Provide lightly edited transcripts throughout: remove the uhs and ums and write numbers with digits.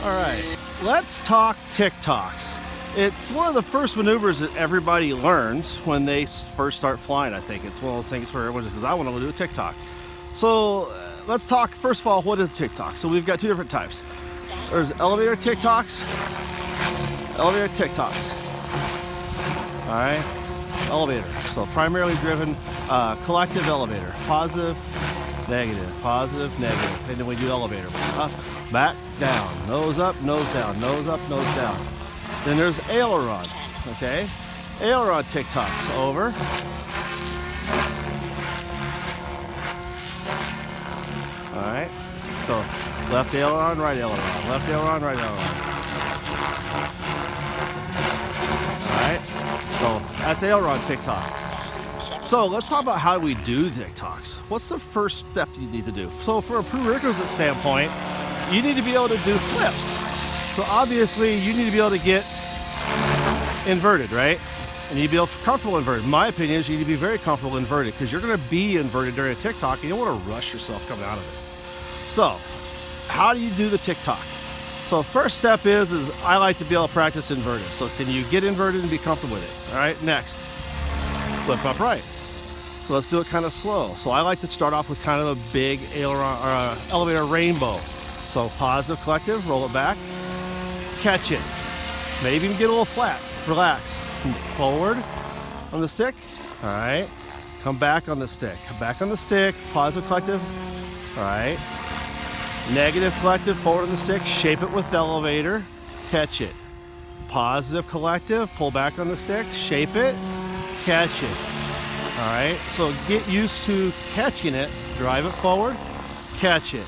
All right, let's talk Tick Tocks. It's one of the first maneuvers that everybody learns when they first start flying, I think. It's one of those things where everyone says, I want to do a Tick Tock. So let's talk, first of all, what is Tick Tock? So we've got two different types. There's elevator Tick Tocks, elevator Tick Tocks. All right, elevator. So primarily driven collective elevator, positive, negative, positive, negative. And then we do elevator. Up, back, down, nose up, nose down, nose up, nose down. Then there's aileron, okay? Aileron Tick Tocks, over. All right, so left aileron, right aileron, left aileron, right aileron. All right, so that's aileron Tick Tock. So let's talk about how we do Tick Tocks. What's the first step you need to do? So from a prerequisite standpoint, you need to be able to do flips. So obviously you need to be able to get inverted, right? And you need to be comfortable inverted. My opinion is you need to be very comfortable inverted because you're going to be inverted during a Tick Tock and you don't want to rush yourself coming out of it. So how do you do the Tick Tock? So first step is I like to be able to practice inverted. So can you get inverted and be comfortable with it? All right, next, flip upright. So let's do it kind of slow. So I like to start off with kind of a big aileron or elevator rainbow. So positive collective, roll it back, catch it. Maybe even get a little flat, relax. Forward on the stick, all right. Come back on the stick, come back on the stick, positive collective, all right. Negative collective, forward on the stick, shape it with the elevator, catch it. Positive collective, pull back on the stick, shape it, catch it. All right, so get used to catching it, drive it forward, catch it.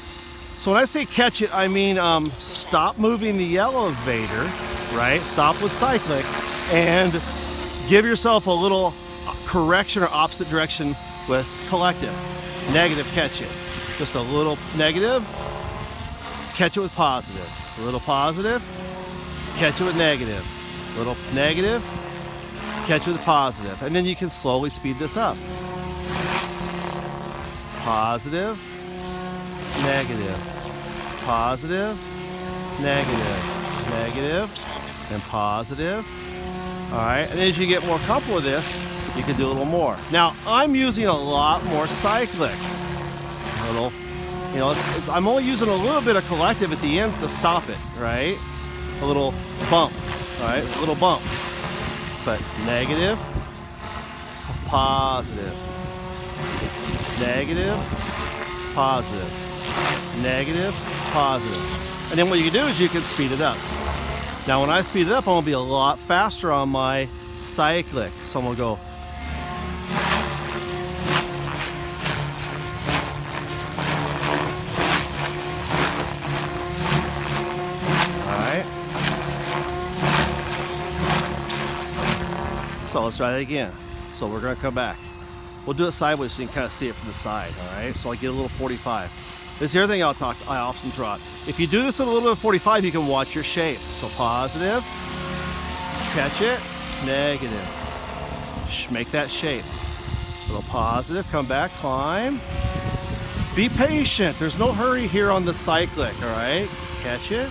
So when I say catch it, I mean stop moving the elevator, right? Stop with cyclic and give yourself a little correction or opposite direction with collective. Negative, catch it. Just a little negative, catch it with positive. A little positive, catch it with negative. A little negative, catch it with positive. And then you can slowly speed this up. Positive, negative, positive, negative, negative, and positive. All right, and as you get more comfortable with this, you can do a little more. Now, I'm using a lot more cyclic. A little, you know, I'm only using a little bit of collective at the ends to stop it, right? A little bump, all right, a little bump. But negative, positive, negative, positive, negative, positive. And then what you can do is you can speed it up. Now when I speed it up, I'm gonna be a lot faster on my cyclic. So I'm gonna go. All right. So let's try that again. So we're gonna come back. We'll do it sideways so you can kind of see it from the side, all right? So I get a little 45. This is the other thing I often throw out. If you do this at a little bit of 45, you can watch your shape. So positive, catch it, negative. Make that shape. A little positive, come back, climb. Be patient, there's no hurry here on the cyclic, all right? Catch it,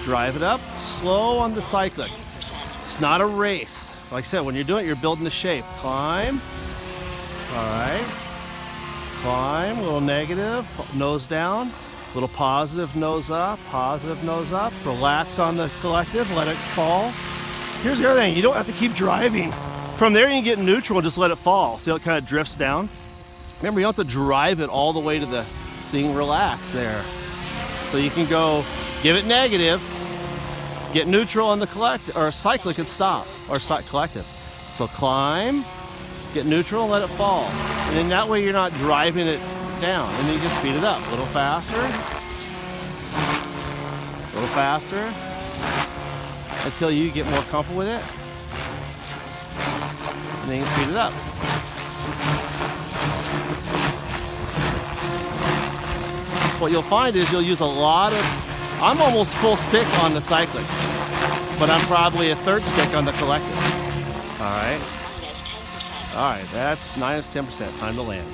drive it up, slow on the cyclic. It's not a race. Like I said, when you're doing it, you're building the shape. Climb, all right. Climb, a little negative, nose down, a little positive, nose up, relax on the collective, let it fall. Here's the other thing, you don't have to keep driving. From there you can get neutral and just let it fall. See how it kind of drifts down? Remember, you don't have to drive it all the way to the, so you can relax there. So you can go, give it negative, get neutral on the collective, or cyclic and stop, or collective. So climb, get neutral and let it fall. And then that way you're not driving it down. And then you can speed it up. A little faster. A little faster. Until you get more comfortable with it. And then you can speed it up. What you'll find is you'll use a lot of, I'm almost full stick on the cyclic, but I'm probably a third stick on the collective. All right. All right, that's minus 10%, time to land.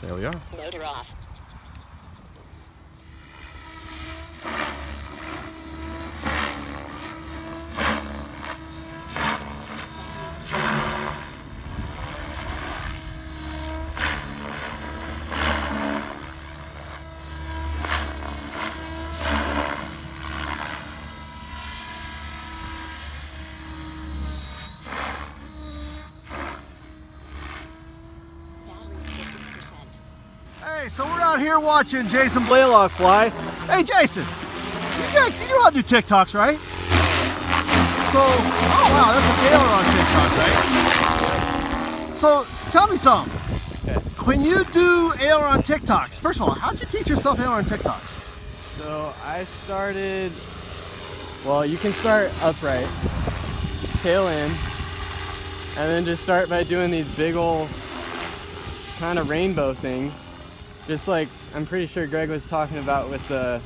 There we are. Motor off. Hey, so we're out here watching Jason Blaylock fly. Hey, Jason, you know how to do Tick Tocks, right? So, oh wow, that's an aileron Tick Tock, right? So, tell me something. Okay. When you do aileron Tick Tocks, first of all, how'd you teach yourself aileron Tick Tocks? So I started, well, you can start upright, tail in, and then just start by doing these big old kind of rainbow things. Just like I'm pretty sure Greg was talking about with the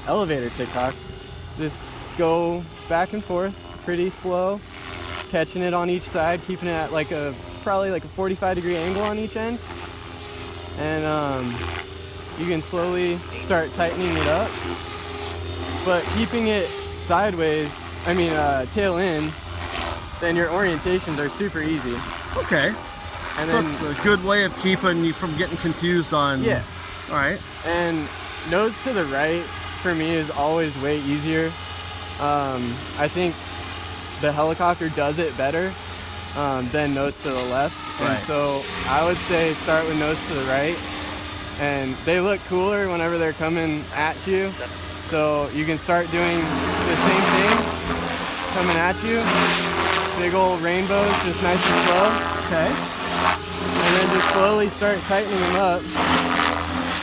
elevator Tick Tocks. Just go back and forth, pretty slow, catching it on each side, keeping it at like probably like a 45-degree angle on each end. And you can slowly start tightening it up, but keeping it sideways, tail in, then your orientations are super easy. Okay. And so then it's a good way of keeping you from getting confused on. Yeah. All right. And nose to the right for me is always way easier. I think the helicopter does it better than nose to the left. Right. And so I would say start with nose to the right. And they look cooler whenever they're coming at you. So you can start doing the same thing coming at you. Big old rainbows, just nice and slow. Okay. And then just slowly start tightening them up.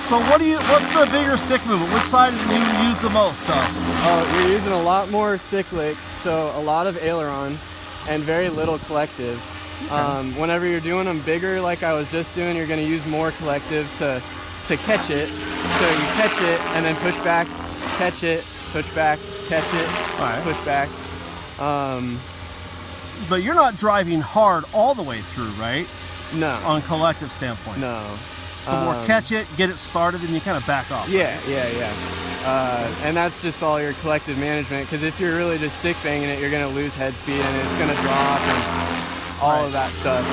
So what's the bigger stick movement? Which side do you use the most though? Oh, you're using a lot more cyclic, so a lot of aileron and very little collective. Okay. Whenever you're doing them bigger like I was just doing, you're going to use more collective to catch it. So you catch it and then push back, catch it, push back, catch it, right. Push back. But you're not driving hard all the way through, right? No. On collective standpoint. No. So more catch it, get it started, and you kind of back off. Yeah. And that's just all your collective management, because if you're really just stick banging it, you're going to lose head speed and it's going to drop and all of that stuff.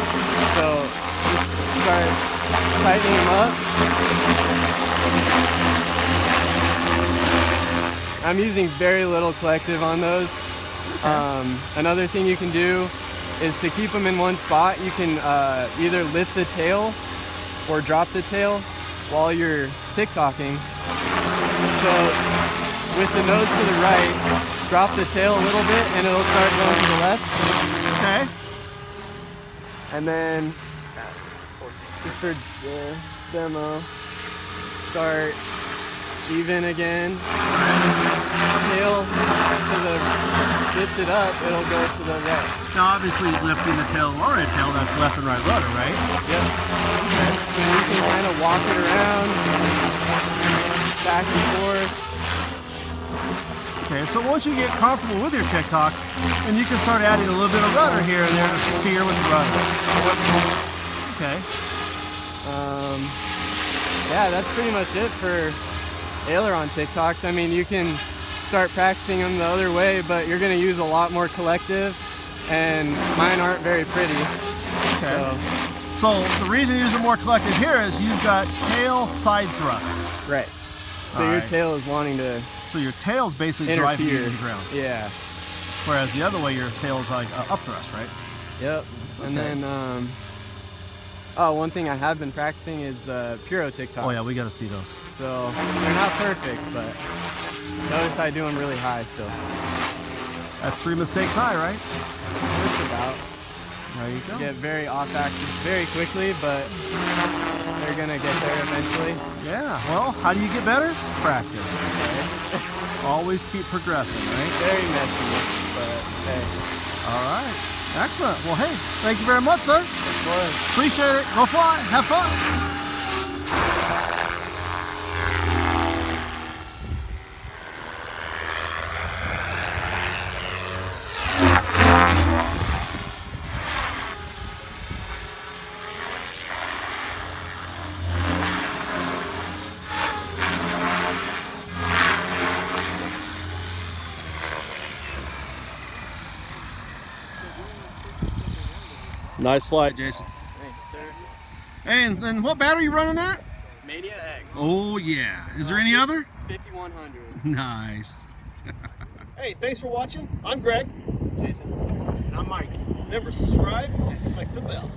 So just start tightening them up. I'm using very little collective on those. Okay. Another thing you can do is to keep them in one spot. You can either lift the tail or drop the tail while you're tick-tocking. So with the nose to the right, drop the tail a little bit and it'll start going to the left. Okay. And then, just for the demo, start even again. Tail to the, lift it up, it'll go to the right. Now obviously lifting the tail or a tail, that's left and right rudder, right? Yep. Okay. So you can kind of walk it around, back and forth. Okay, so once you get comfortable with your Tick Tocks, then you can start adding a little bit of rudder here and there to steer with the rudder. Okay. Yeah, that's pretty much it for aileron Tick Tocks. I mean, you can start practicing them the other way, but you're going to use a lot more collective, and mine aren't very pretty. Okay. So the reason you're using more collective here is you've got tail side thrust. Right. So your tail is wanting to. So your tail's basically driving you to the ground. Yeah. Whereas the other way, your tail's like up thrust, right? Yep. Okay. And then, one thing I have been practicing is the Puro Tick Tocks. Oh yeah, we got to see those. So they're not perfect, but notice I do them really high still. That's 3 mistakes high, right? Just about. There you go. Get very off axis very quickly, but they're gonna get there eventually. Yeah, well, how do you get better? Practice. Okay. Always keep progressing, right? Very messy, but hey. All right. Excellent. Well, hey, thank you very much, sir. Of course. Appreciate it. Go fly. Have fun. Nice flight, Jason. Thanks, sir. Hey, and then what battery you running that? Mania X. Oh yeah. Is there any other? 5100. Nice. Hey, thanks for watching. I'm Greg. Jason. And I'm Mike. Remember, subscribe and click the bell.